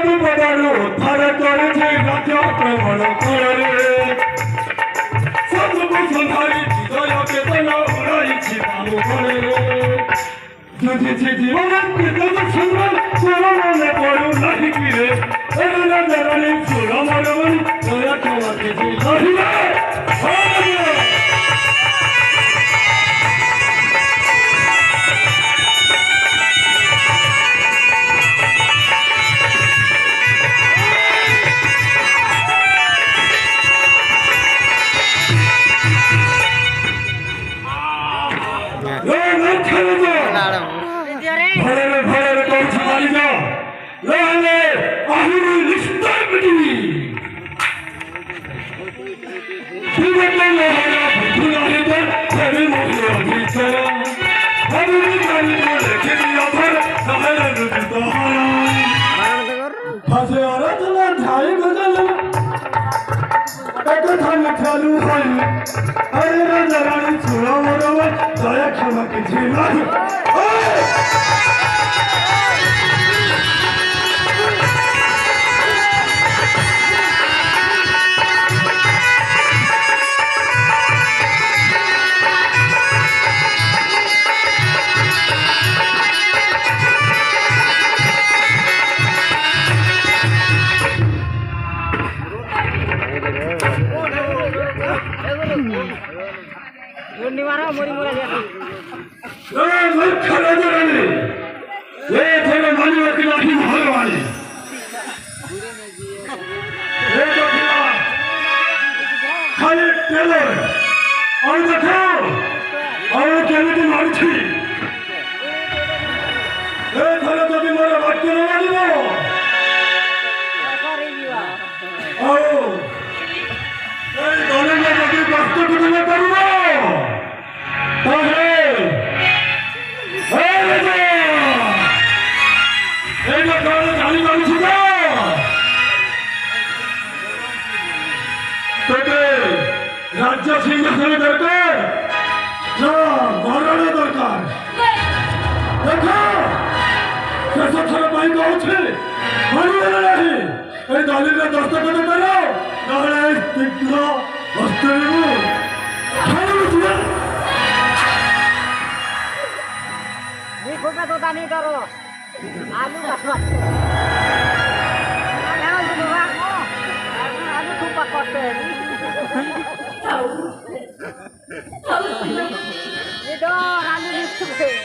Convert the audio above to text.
বিপদারু ধরে করেছে রাজা প্রবল করে সর্বভূষণ হারি হৃদয় বেদনা উড়াইছি বাবু করে যুঝেছে জীবনের বিপদ সুন্দর চরণে পড়ু নাহি কিরে রাজারানী সুরমরমণি দয়া তোমাকে লাহিরে ভরে করছি বাড়ি যা লালে আহিরি লিস্টার বিটি সুবতলে হরা ভুলা হেদে ফেরি মোহিয়া বিচারা হাবিবি গানি বলে খেলি অধর সাহের রুদিত হারা ফাসে আরাধনা ঠাই গজল এক থামে চালু হয় আরে রাজা রানী ছোড়া মরবা দয়া ক্ষমাকে ঝিলাই রাজ্য সিংহাসনে দরকার না মরণে দরকার দেখো শেষথর পাই কହୁଛି মরিবে ନାହିଁ এই দলিলে দস্তখତ କର ନହେଲେ এই ତୀକ୍ଷ୍ଣ ଅସ୍ତ୍ରରେ ମୁଁ ଖାଇବି खोका तो दानी करो आलू का आलू खूब पकड़ते हैं ये दो आलू